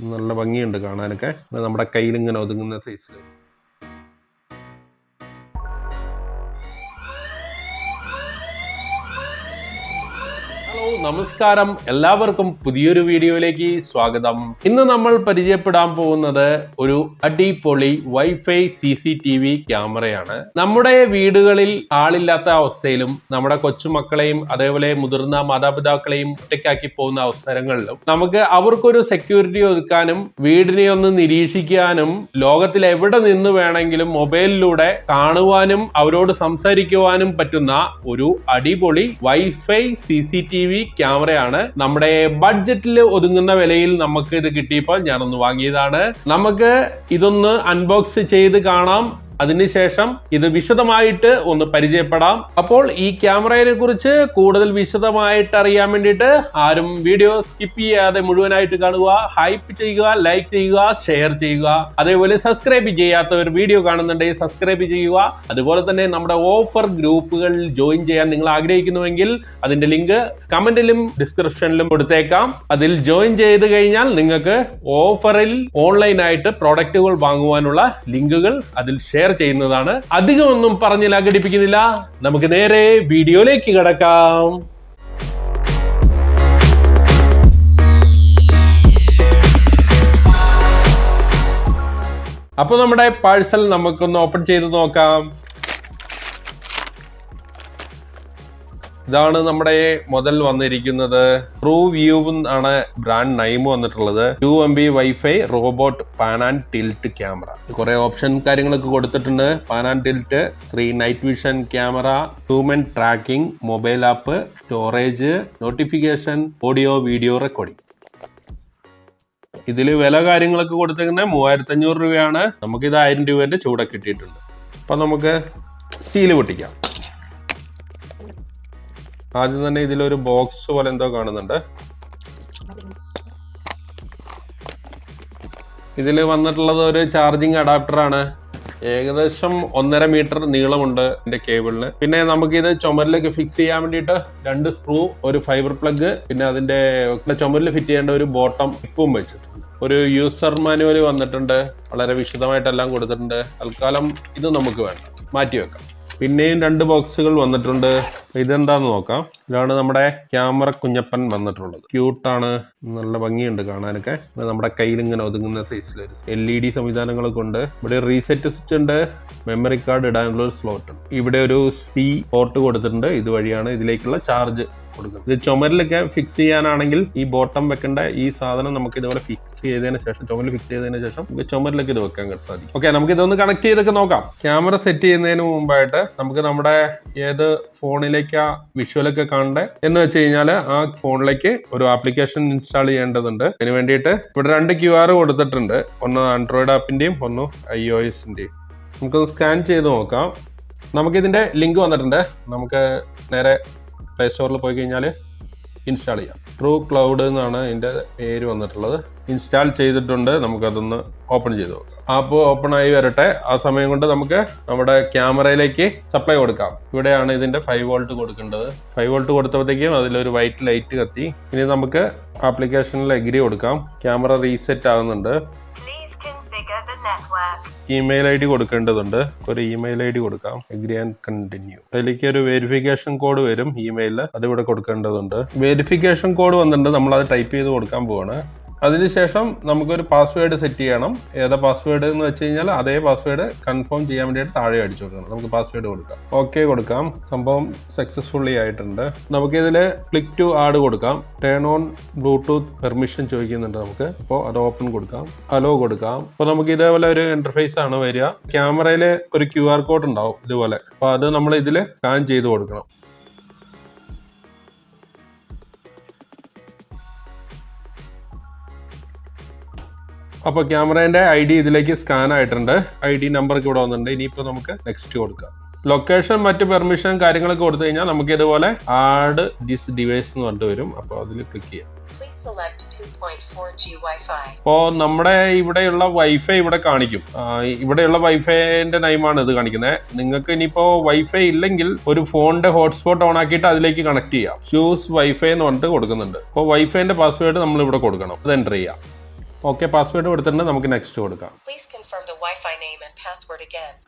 നല്ല ഭംഗിയുണ്ട് കാണാനൊക്കെ. നമ്മുടെ കയ്യിൽ ഇങ്ങനെ ഒതുങ്ങുന്ന സൈസിൽ. നമസ്കാരം, എല്ലാവർക്കും പുതിയൊരു വീഡിയോയിലേക്ക് സ്വാഗതം. ഇന്ന് നമ്മൾ പരിചയപ്പെടാൻ പോകുന്നത് ഒരു അടിപൊളി വൈഫൈ CCTV ക്യാമറയാണ്. നമ്മുടെ വീടുകളിൽ ആളില്ലാത്ത അവസ്ഥയിലും നമ്മുടെ കൊച്ചുമക്കളെയും അതേപോലെ മുതിർന്ന മാതാപിതാക്കളെയും ഒറ്റയ്ക്കാക്കി പോകുന്ന അവസരങ്ങളിലും നമുക്ക് അവർക്കൊരു സെക്യൂരിറ്റി ഒതുക്കാനും വീടിനെ ഒന്ന് നിരീക്ഷിക്കാനും ലോകത്തിൽ എവിടെ നിന്ന് വേണമെങ്കിലും മൊബൈലിലൂടെ കാണുവാനും അവരോട് സംസാരിക്കുവാനും പറ്റുന്ന ഒരു അടിപൊളി വൈഫൈ CCTV ക്യാമറയാണ്. നമ്മുടെ ബഡ്ജറ്റിൽ ഒതുങ്ങുന്ന വിലയിൽ നമുക്ക് ഇത് കിട്ടിയപ്പോൾ ഞാനൊന്ന് വാങ്ങിയതാണ്. നമുക്ക് ഇതൊന്ന് അൺബോക്സ് ചെയ്ത് കാണാം. അതിനുശേഷം ഇത് വിശദമായിട്ട് ഒന്ന് പരിചയപ്പെടാം. അപ്പോൾ ഈ ക്യാമറയെ കുറിച്ച് കൂടുതൽ വിശദമായിട്ട് അറിയാൻ വേണ്ടിയിട്ട് ആരും വീഡിയോ സ്കിപ്പ് ചെയ്യാതെ മുഴുവനായിട്ട് കാണുക, ഹൈപ്പ് ചെയ്യുക, ലൈക്ക് ചെയ്യുക, ഷെയർ ചെയ്യുക. അതേപോലെ സബ്സ്ക്രൈബ് ചെയ്യാത്തവർ വീഡിയോ കാണുന്നുണ്ടെങ്കിൽ സബ്സ്ക്രൈബ് ചെയ്യുക. അതുപോലെ തന്നെ നമ്മുടെ ഓഫർ ഗ്രൂപ്പുകളിൽ ജോയിൻ ചെയ്യാൻ നിങ്ങൾ ആഗ്രഹിക്കുന്നുവെങ്കിൽ അതിന്റെ ലിങ്ക് കമന്റിലും ഡിസ്ക്രിപ്ഷനിലും കൊടുത്തേക്കാം. അതിൽ ജോയിൻ ചെയ്ത് കഴിഞ്ഞാൽ നിങ്ങൾക്ക് ഓഫറിൽ ഓൺലൈനായിട്ട് പ്രോഡക്റ്റുകൾ വാങ്ങുവാനുള്ള ലിങ്കുകൾ അതിൽ ഷെയർ ചെയ്യുന്നതാണ്. അധികമൊന്നും പറഞ്ഞ് ലാഘടിപ്പിക്കുന്നില്ല, നമുക്ക് നേരെ വീഡിയോയിലേക്ക് കടക്കാം. അപ്പൊ നമ്മുടെ പാഴ്സൽ നമുക്കൊന്ന് ഓപ്പൺ ചെയ്ത് നോക്കാം. ഇതാണ് നമ്മുടെ മുതൽ വന്നിരിക്കുന്നത്. ട്രൂ വ്യൂ ആണ് ബ്രാൻഡ് നെയിം വന്നിട്ടുള്ളത്. 2 MB wifi robot pan and tilt camera. കുറെ ഓപ്ഷൻ കാര്യങ്ങളൊക്കെ കൊടുത്തിട്ടുണ്ട്. Pan and tilt, 3 night vision camera, human tracking, mobile app, storage, notification, audio video recording. ഇതിൽ വില കാര്യങ്ങളൊക്കെ കൊടുത്തിരിക്കുന്നത് 3500 രൂപയാണ്. നമുക്കിത് 1000 രൂപേന്റെ ചൂടെ കിട്ടിയിട്ടുണ്ട്. അപ്പൊ നമുക്ക് സീല് പൊട്ടിക്കാം. ആദ്യം തന്നെ ഇതിലൊരു ബോക്സ് പോലെ എന്തോ കാണുന്നുണ്ട്. ഇതിൽ വന്നിട്ടുള്ളത് ഒരു ചാർജിങ് അഡാപ്റ്റർ ആണ്. ഏകദേശം 1.5 മീറ്റർ നീളമുണ്ട് ഇതിന്റെ കേബിളിന്. പിന്നെ നമുക്കിത് ചുമരിലേക്ക് ഫിക്സ് ചെയ്യാൻ വേണ്ടിയിട്ട് 2 സ്ക്രൂ, ഒരു ഫൈബർ പ്ലഗ്, പിന്നെ അതിന്റെ ചുമരിൽ ഫിറ്റ് ചെയ്യേണ്ട ഒരു ബോട്ടം ഇപ്പും വെച്ചിട്ടുണ്ട്. ഒരു യൂസർ മാനുവൽ വന്നിട്ടുണ്ട്. വളരെ വിശദമായിട്ടെല്ലാം കൊടുത്തിട്ടുണ്ട്. തൽക്കാലം ഇത് നമുക്ക് വേണ്ട, മാറ്റി വെക്കാം. പിന്നെയും 2 ബോക്സുകൾ വന്നിട്ടുണ്ട്. ഇതെന്താന്ന് നോക്കാം. ഇതാണ് നമ്മുടെ ക്യാമറ കുഞ്ഞപ്പൻ വന്നിട്ടുള്ളത്. ക്യൂട്ടാണ്, നല്ല ഭംഗിയുണ്ട് കാണാനൊക്കെ. നമ്മുടെ കയ്യിൽ ഇങ്ങനെ ഒതുങ്ങുന്ന സൈസിൽ LED സംവിധാനങ്ങളൊക്കെ ഉണ്ട്. ഇവിടെ റീസെറ്റ് സ്വിച്ച് ഉണ്ട്. മെമ്മറി കാർഡ് ഇടാനുള്ള ഒരു സ്ലോട്ട് ഉണ്ട്. ഇവിടെ ഒരു C പോർട്ട് കൊടുത്തിട്ടുണ്ട്. ഇതുവഴിയാണ് ഇതിലേക്കുള്ള ചാർജ് കൊടുക്കുന്നത്. ഇത് ചുമരിലൊക്കെ ഫിക്സ് ചെയ്യാനാണെങ്കിൽ ഈ ബോട്ടം വെക്കേണ്ട ഈ സാധനം നമുക്ക് ഇതുപോലെ ഫിക്സ് ചെയ്തതിന് ശേഷം, ചുമരിൽ ഫിക്സ് ചെയ്തതിന് ശേഷം ചുമരിലേക്ക് ഇത് വെക്കാൻ സാധിക്കും. ഓക്കെ, നമുക്ക് ഇതൊന്ന് കണക്ട് ചെയ്തൊക്കെ നോക്കാം. ക്യാമറ സെറ്റ് ചെയ്യുന്നതിന് മുമ്പായിട്ട് നമുക്ക് നമ്മുടെ ഏത് ഫോണിലേക്കാ വിഷ്വലൊക്കെ കാണണ്ടേ എന്ന് വെച്ച് കഴിഞ്ഞാൽ ആ ഫോണിലേക്ക് ഒരു ആപ്ലിക്കേഷൻ ഇൻസ്റ്റാൾ ചെയ്യേണ്ടതുണ്ട്. അതിന് വേണ്ടിയിട്ട് ഇവിടെ 2 QR കൊടുത്തിട്ടുണ്ട്. ഒന്ന് ആൻഡ്രോയിഡ് ആപ്പിന്റെയും ഒന്ന് iOS-ന്റെയും. നമുക്കൊന്ന് സ്കാൻ ചെയ്ത് നോക്കാം. നമുക്കിതിന്റെ ലിങ്ക് വന്നിട്ടുണ്ട്. നമുക്ക് നേരെ പ്ലേ സ്റ്റോറിൽ പോയി കഴിഞ്ഞാൽ ഇൻസ്റ്റാൾ ചെയ്യാം. ട്രൂ ക്ലൗഡ് എന്നാണ് ഇതിൻ്റെ പേര് വന്നിട്ടുള്ളത്. ഇൻസ്റ്റാൾ ചെയ്തിട്ടുണ്ട്. നമുക്കതൊന്ന് ഓപ്പൺ ചെയ്ത് നോക്കാം. ആപ്പ് ഓപ്പൺ ആയി വരട്ടെ. ആ സമയം കൊണ്ട് നമുക്ക് നമ്മുടെ ക്യാമറയിലേക്ക് സപ്ലൈ കൊടുക്കാം. ഇവിടെയാണ് ഇതിൻ്റെ 5 വോൾട്ട് കൊടുക്കേണ്ടത്. 5 വോൾട്ട് കൊടുത്തപ്പോഴത്തേക്കും അതിലൊരു വൈറ്റ് ലൈറ്റ് കത്തി. ഇനി നമുക്ക് ആപ്ലിക്കേഷനിൽ എഗ്രി കൊടുക്കാം. ക്യാമറ റീസെറ്റ് ആകുന്നുണ്ട്. ഇമെയിൽ ID കൊടുക്കേണ്ടതുണ്ട്. ഒരു ഇമെയിൽ ID കൊടുക്കാം. Agree and continue. അതിലേക്ക് ഒരു വെരിഫിക്കേഷൻ കോഡ് വരും ഇമെയിലിൽ. അതിവിടെ കൊടുക്കേണ്ടതുണ്ട്. വെരിഫിക്കേഷൻ കോഡ് വന്നിട്ടുണ്ട്. നമ്മളത് ടൈപ്പ് ചെയ്ത് കൊടുക്കാൻ പോവാണ്. അതിനുശേഷം നമുക്കൊരു പാസ്വേഡ് സെറ്റ് ചെയ്യണം. ഏതാ പാസ്വേഡ് എന്ന് വെച്ച് കഴിഞ്ഞാൽ അതേ പാസ്വേഡ് കൺഫേം ചെയ്യാൻ വേണ്ടിയിട്ട് താഴെ അടിച്ചു കൊടുക്കണം. നമുക്ക് പാസ്വേഡ് കൊടുക്കാം. ഓക്കെ കൊടുക്കാം. സംഭവം സക്സസ്ഫുള്ളി ആയിട്ടുണ്ട്. നമുക്കിതിൽ ക്ലിക്ക് ടു ആഡ് കൊടുക്കാം. ടേൺ ഓൺ ബ്ലൂടൂത്ത് പെർമിഷൻ ചോദിക്കുന്നുണ്ട് നമുക്ക്. അപ്പോൾ അത് ഓപ്പൺ കൊടുക്കാം. അലോ കൊടുക്കാം. അപ്പോൾ നമുക്ക് ഇതേപോലെ ഒരു ഇന്റർഫേസ് ആണ് വരിക. ക്യാമറയിൽ ഒരു QR കോഡ് ഉണ്ടാവും ഇതുപോലെ. അപ്പോൾ അത് നമ്മൾ ഇതിൽ സ്കാൻ ചെയ്ത് കൊടുക്കണം. അപ്പോൾ ക്യാമറേന്റെ ID ഇതിലേക്ക് സ്കാൻ ആയിട്ടുണ്ട്. ID നമ്പർ ഇവിടെ വന്നിട്ടുണ്ട്. ഇനിയിപ്പോൾ നമുക്ക് നെക്സ്റ്റ് കൊടുക്കാം. ലൊക്കേഷൻ മറ്റ് പെർമിഷൻ കാര്യങ്ങളൊക്കെ കൊടുത്തു കഴിഞ്ഞാൽ നമുക്ക് ഇതുപോലെ ആഡ് ദിസ് ഡിവൈസ് എന്ന് പറഞ്ഞിട്ട് വരും. അപ്പോൾ അതിൽ ക്ലിക്ക് ചെയ്യാം. അപ്പോൾ നമ്മുടെ ഇവിടെയുള്ള വൈഫൈ ഇവിടെ കാണിക്കും. ഇവിടെയുള്ള വൈഫൈന്റെ നെയിമാണ് ഇത് കാണിക്കുന്നത്. നിങ്ങൾക്ക് ഇനിയിപ്പോ വൈഫൈ ഇല്ലെങ്കിൽ ഒരു ഫോണിന്റെ ഹോട്ട്സ്പോട്ട് ഓൺ ആക്കിയിട്ട് അതിലേക്ക് കണക്ട് ചെയ്യാം. ചൂസ് വൈഫൈ എന്ന് പറഞ്ഞിട്ട് കൊടുക്കുന്നുണ്ട്. അപ്പോൾ വൈഫൈന്റെ പാസ്വേഡ് നമ്മൾ ഇവിടെ കൊടുക്കണം. അത് എൻ്റർ ചെയ്യാം. ഓക്കെ പാസ്വേഡ് കൊടുത്തിട്ടുണ്ട്. നമുക്ക് നെക്സ്റ്റ് കൊടുക്കാം.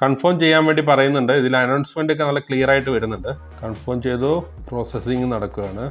കൺഫേം ചെയ്യാൻ വേണ്ടി പറയുന്നുണ്ട്. ഇതിൽ അനൗൺസ്മെന്റ് ഒക്കെ നല്ല ക്ലിയർ ആയിട്ട് വരുന്നുണ്ട്. കൺഫേം ചെയ്തു. പ്രോസസ്സിംഗ് നടക്കുകയാണ്.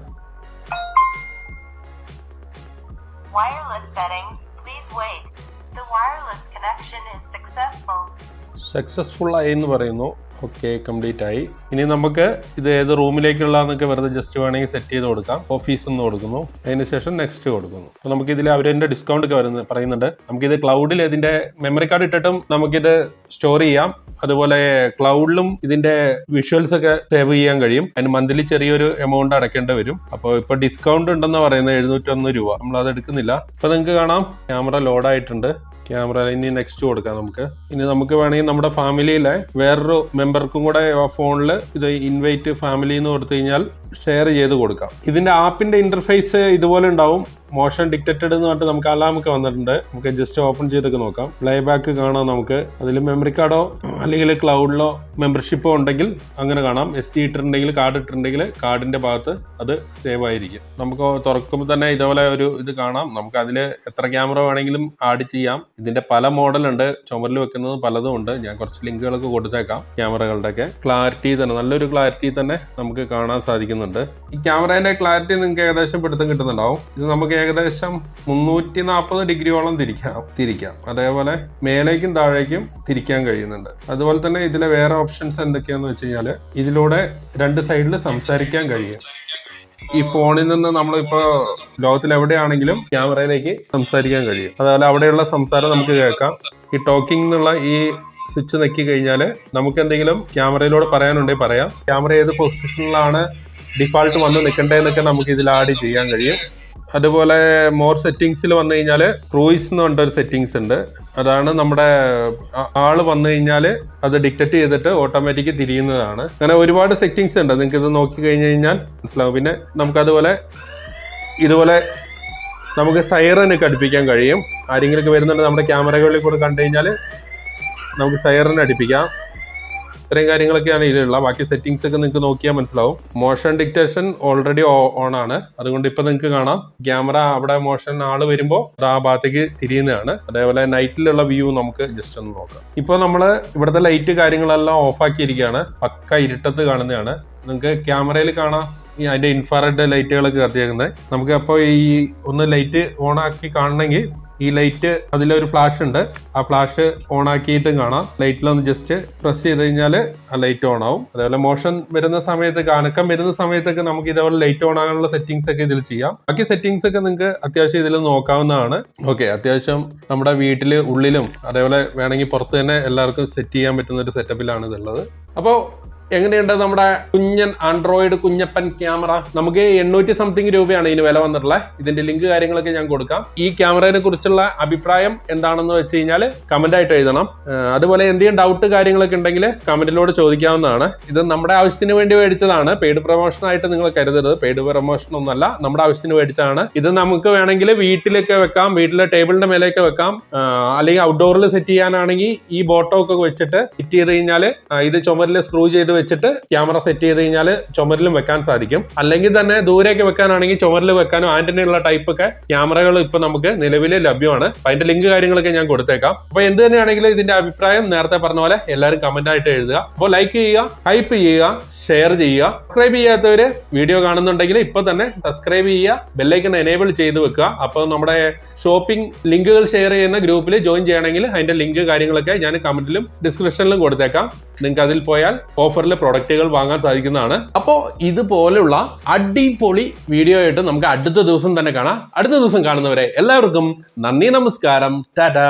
സക്സസ്ഫുൾ ആയി എന്ന് പറയുന്നു. ഓക്കെ കംപ്ലീറ്റ് ആയി. ഇനി നമുക്ക് ഇത് ഏത് റൂമിലേക്കുള്ളതെന്നൊക്കെ വെറുതെ ജസ്റ്റ് വേണമെങ്കിൽ സെറ്റ് ചെയ്ത് കൊടുക്കാം. ഓഫീസ് എന്ന് കൊടുക്കുന്നു. അതിനുശേഷം നെക്സ്റ്റ് കൊടുക്കുന്നു. അപ്പോൾ നമുക്ക് ഇതിൽ അവരുടെ ഡിസ്കൗണ്ട് ഒക്കെ പറയുന്നുണ്ട്. നമുക്കിത് ക്ലൗഡിൽ ഇതിന്റെ മെമ്മറി കാർഡ് ഇട്ടിട്ടും നമുക്കിത് സ്റ്റോർ ചെയ്യാം. അതുപോലെ ക്ലൗഡിലും ഇതിന്റെ വിഷ്വൽസ് ഒക്കെ സേവ് ചെയ്യാൻ കഴിയും. അതിന് മന്ത്ലി ചെറിയൊരു എമൗണ്ട് അടയ്ക്കേണ്ടി വരും. അപ്പോൾ ഇപ്പൊ ഡിസ്കൗണ്ട് ഉണ്ടെന്ന് പറയുന്നത് 701 രൂപ. നമ്മൾ അത് എടുക്കുന്നില്ല. ഇപ്പൊ നിങ്ങൾക്ക് കാണാം ക്യാമറ ലോഡ് ആയിട്ടുണ്ട്. ക്യാമറ ഇനി നെക്സ്റ്റ് കൊടുക്കാം നമുക്ക്. ഇനി നമുക്ക് വേണമെങ്കിൽ നമ്മുടെ ഫാമിലിയിലെ വേറൊരു മെമ്പർക്കും കൂടെ ഫോണിൽ ഇത് ഇൻവൈറ്റ് ഫാമിലി എന്ന് കൊടുത്തു കഴിഞ്ഞാൽ ഷെയർ ചെയ്ത് കൊടുക്കാം. ഇതിന്റെ ആപ്പിന്റെ ഇന്റർഫേസ് ഇതുപോലെ ഉണ്ടാവും. മോഷൻ ഡിക്റ്റഡ് എന്ന് പറഞ്ഞിട്ട് നമുക്ക് അലാമൊക്കെ വന്നിട്ടുണ്ട്. നമുക്ക് ജസ്റ്റ് ഓപ്പൺ ചെയ്തൊക്കെ നോക്കാം. പ്ലേ ബാക്ക് കാണാം. നമുക്ക് അതിൽ മെമ്മറി കാർഡോ അല്ലെങ്കിൽ ക്ലൗഡിലോ മെമ്പർഷിപ്പോ ഉണ്ടെങ്കിൽ അങ്ങനെ കാണാം. SD ഇട്ടിട്ടുണ്ടെങ്കിൽ കാർഡ് ഇട്ടിട്ടുണ്ടെങ്കിൽ കാർഡിന്റെ ഭാഗത്ത് അത് സേവ് ആയിരിക്കും. നമുക്ക് തുറക്കുമ്പോൾ തന്നെ ഇതുപോലെ ഒരു ഇത് കാണാം. നമുക്ക് അതിൽ എത്ര ക്യാമറ വേണമെങ്കിലും ആഡ് ചെയ്യാം. ഇതിന്റെ പല മോഡലുണ്ട്. ചുമരിൽ വെക്കുന്നത് പലതും ഉണ്ട്. ഞാൻ കുറച്ച് ലിങ്കുകളൊക്കെ കൊടുത്തേക്കാം. ക്യാമറകളുടെ ഒക്കെ ക്ലാരിറ്റി തന്നെ നല്ലൊരു ക്ലാരിറ്റി തന്നെ നമുക്ക് കാണാൻ സാധിക്കുന്നുണ്ട്. ഈ ക്യാമറേന്റെ ക്ലാരിറ്റി നിങ്ങൾക്ക് ഏകദേശം പിടുത്തം കിട്ടുന്നുണ്ടാവും. ഇത് നമുക്ക് ഏകദേശം 340 ഡിഗ്രിയോളം തിരിക്കാം. അതേപോലെ മേലേക്കും താഴേക്കും തിരിക്കാൻ കഴിയുന്നുണ്ട്. അതുപോലെ തന്നെ ഇതിലെ വേറെ ഓപ്ഷൻസ് എന്തൊക്കെയാന്ന് വെച്ച് കഴിഞ്ഞാൽ ഇതിലൂടെ രണ്ട് സൈഡിൽ സംസാരിക്കാൻ കഴിയും. ഈ ഫോണിൽ നിന്ന് നമ്മളിപ്പോൾ ലോകത്തിൽ എവിടെയാണെങ്കിലും ക്യാമറയിലേക്ക് സംസാരിക്കാൻ കഴിയും. അതുപോലെ അവിടെയുള്ള സംസാരം നമുക്ക് കേൾക്കാം. ഈ ടോക്കിംഗ് എന്നുള്ള ഈ സ്വിച്ച് നെക്കി കഴിഞ്ഞാൽ നമുക്ക് എന്തെങ്കിലും ക്യാമറയിലൂടെ പറയാനുണ്ടെങ്കിൽ പറയാം. ക്യാമറ ഏത് പൊസിഷനിലാണ് ഡിഫാൾട്ട് വന്ന് നിൽക്കേണ്ടതെന്നൊക്കെ നമുക്ക് ഇതിൽ ആഡ് ചെയ്യാൻ കഴിയും. അതുപോലെ മോർ സെറ്റിങ്സിൽ വന്നു കഴിഞ്ഞാൽ ക്രൂയിസ് എന്ന് പറഞ്ഞൊരു സെറ്റിങ്സ് ഉണ്ട്. അതാണ് നമ്മുടെ ആള് വന്നു കഴിഞ്ഞാൽ അത് ഡിക്റ്റേറ്റ് ചെയ്തിട്ട് ഓട്ടോമാറ്റിക് തിരിയുന്നതാണ്. അങ്ങനെ ഒരുപാട് സെറ്റിങ്സ് ഉണ്ട്. നിങ്ങൾക്ക് ഇത് നോക്കി കഴിഞ്ഞ് കഴിഞ്ഞാൽ മനസ്സിലാവും. പിന്നെ നമുക്കതുപോലെ ഇതുപോലെ നമുക്ക് സൈറനൊക്കെ അടുപ്പിക്കാൻ കഴിയും. ആരെങ്കിലുമൊക്കെ വരുന്നുണ്ട് നമ്മുടെ ക്യാമറകളിൽ കൂടെ കണ്ടു കഴിഞ്ഞാൽ നമുക്ക് സൈറൻ അടുപ്പിക്കാം. ഇത്രയും കാര്യങ്ങളൊക്കെയാണ് ഇതിലുള്ള. ബാക്കി സെറ്റിംഗ്സ് ഒക്കെ നിങ്ങൾക്ക് നോക്കിയാൽ മനസ്സിലാവും. മോഷൻ ഡിക്റ്റേഷൻ ഓൾറെഡി ഓൺ ആണ്. അതുകൊണ്ട് ഇപ്പൊ നിങ്ങൾക്ക് കാണാം ക്യാമറ അവിടെ മോഷൻ ആള് വരുമ്പോൾ അത് ആ ഭാഗത്തേക്ക് തിരിയുന്നതാണ്. അതേപോലെ നൈറ്റിലുള്ള വ്യൂ നമുക്ക് ജസ്റ്റ് ഒന്ന് നോക്കാം. ഇപ്പോൾ നമ്മൾ ഇവിടുത്തെ ലൈറ്റ് കാര്യങ്ങളെല്ലാം ഓഫ് ആക്കിയിരിക്കുകയാണ്. പക്ക ഇരുട്ടത്ത് കാണുന്നതാണ്. നിങ്ങൾക്ക് ക്യാമറയിൽ കാണാം അതിന്റെ ഇൻഫ്രാറെഡ് ലൈറ്റുകളൊക്കെ കത്തിയേക്കുന്നത്. നമുക്ക് അപ്പോൾ ഈ ഒന്ന് ലൈറ്റ് ഓൺ ആക്കി കാണണമെങ്കിൽ ഈ ലൈറ്റ് അതിലൊരു ഫ്ലാഷ് ഉണ്ട്. ആ ഫ്ലാഷ് ഓൺ ആക്കിയിട്ടും കാണാം. ലൈറ്റിലൊന്ന് ജസ്റ്റ് പ്രസ് ചെയ്ത് കഴിഞ്ഞാൽ ആ ലൈറ്റ് ഓൺ ആവും. അതേപോലെ മോഷൻ വരുന്ന സമയത്തൊക്കെ അനക്കം വരുന്ന സമയത്തൊക്കെ നമുക്ക് ഇതേപോലെ ലൈറ്റ് ഓൺ ആകാനുള്ള സെറ്റിംഗ്സ് ഒക്കെ ഇതിൽ ചെയ്യാം. ബാക്കി സെറ്റിംഗ്സ് ഒക്കെ നിങ്ങൾക്ക് അത്യാവശ്യം ഇതിൽ നോക്കാവുന്നതാണ്. ഓക്കെ, അത്യാവശ്യം നമ്മുടെ വീട്ടിൽ ഉള്ളിലും അതേപോലെ വേണമെങ്കിൽ പുറത്ത് തന്നെ എല്ലാവർക്കും സെറ്റ് ചെയ്യാൻ പറ്റുന്ന ഒരു സെറ്റപ്പിലാണ് ഇതുള്ളത്. അപ്പോൾ എങ്ങനെയുണ്ട് നമ്മുടെ കുഞ്ഞൻ ആൻഡ്രോയിഡ് കുഞ്ഞപ്പൻ ക്യാമറ? നമുക്ക് 800 സംതിങ് രൂപയാണ് ഇതിന് വില വന്നിട്ടുള്ളത്. ഇതിന്റെ ലിങ്ക് കാര്യങ്ങളൊക്കെ ഞാൻ കൊടുക്കാം. ഈ ക്യാമറയെ കുറിച്ചുള്ള അഭിപ്രായം എന്താണെന്ന് വെച്ച് കഴിഞ്ഞാൽ കമന്റ് ആയിട്ട് എഴുതണം. അതുപോലെ എന്തെങ്കിലും ഡൗട്ട് കാര്യങ്ങളൊക്കെ ഉണ്ടെങ്കിൽ കമന്റിലൂടെ ചോദിക്കാവുന്നതാണ്. ഇത് നമ്മുടെ ആവശ്യത്തിന് വേണ്ടി മേടിച്ചതാണ്. പെയ്ഡ് പ്രൊമോഷൻ ആയിട്ട് നിങ്ങൾ കരുതരുത്. പെയ്ഡ് പ്രൊമോഷൻ ഒന്നല്ല, നമ്മുടെ ആവശ്യത്തിന് മേടിച്ചതാണ്. ഇത് നമുക്ക് വേണമെങ്കിൽ വീട്ടിലൊക്കെ വെക്കാം. വീട്ടിലെ ടേബിളിന്റെ മേലെയൊക്കെ വെക്കാം. അല്ലെങ്കിൽ ഔട്ട്ഡോറിൽ സെറ്റ് ചെയ്യാനാണെങ്കിൽ ഈ ബോട്ടോ ഒക്കെ വെച്ചിട്ട് ഫിറ്റ് ചെയ്ത് കഴിഞ്ഞാൽ ഇത് ചുമരിൽ സ്ക്രൂ ചെയ്ത് വെച്ചിട്ട് ക്യാമറ സെറ്റ് ചെയ്ത് കഴിഞ്ഞാൽ ചുമരിലും വെക്കാൻ സാധിക്കും. അല്ലെങ്കിൽ തന്നെ ദൂരെയൊക്കെ വെക്കാനാണെങ്കിൽ ചുമരിൽ വെക്കാനും ആന്റിനുള്ള ടൈപ്പ് ഒക്കെ ക്യാമറകൾ ഇപ്പൊ നമുക്ക് നിലവിൽ ലഭ്യമാണ്. അതിന്റെ ലിങ്ക് കാര്യങ്ങളൊക്കെ ഞാൻ കൊടുത്തേക്കാം. അപ്പൊ എന്ത് തന്നെയാണെങ്കിലും ഇതിന്റെ അഭിപ്രായം നേരത്തെ പറഞ്ഞ പോലെ എല്ലാവരും കമന്റ് ആയിട്ട് എഴുതുക. അപ്പോൾ ലൈക്ക് ചെയ്യുക, ഹൈപ്പ് ചെയ്യുക, ഷെയർ ചെയ്യുക. സബ്സ്ക്രൈബ് ചെയ്യാത്തവര് വീഡിയോ കാണുന്നുണ്ടെങ്കിൽ ഇപ്പൊ തന്നെ സബ്സ്ക്രൈബ് ചെയ്യുക, ബെല്ലൈക്കൺ എനേബിൾ ചെയ്ത് വെക്കുക. അപ്പോൾ നമ്മുടെ ഷോപ്പിംഗ് ലിങ്കുകൾ ഷെയർ ചെയ്യുന്ന ഗ്രൂപ്പിൽ ജോയിൻ ചെയ്യണമെങ്കിൽ അതിന്റെ ലിങ്ക് കാര്യങ്ങളൊക്കെ ഞാൻ കമന്റിലും ഡിസ്ക്രിപ്ഷനിലും കൊടുത്തേക്കാം. നിങ്ങൾക്ക് അതിൽ പോയാൽ ഓഫറിൽ പ്രൊഡക്റ്റുകൾ വാങ്ങാൻ സാധിക്കുന്നതാണ്. അപ്പോൾ ഇതുപോലുള്ള അടിപൊളി വീഡിയോ ആയിട്ട് നമുക്ക് അടുത്ത ദിവസം തന്നെ കാണാം. അടുത്ത ദിവസം കാണുന്നവരെ എല്ലാവർക്കും നന്ദി, നമസ്കാരം, ടാറ്റാ.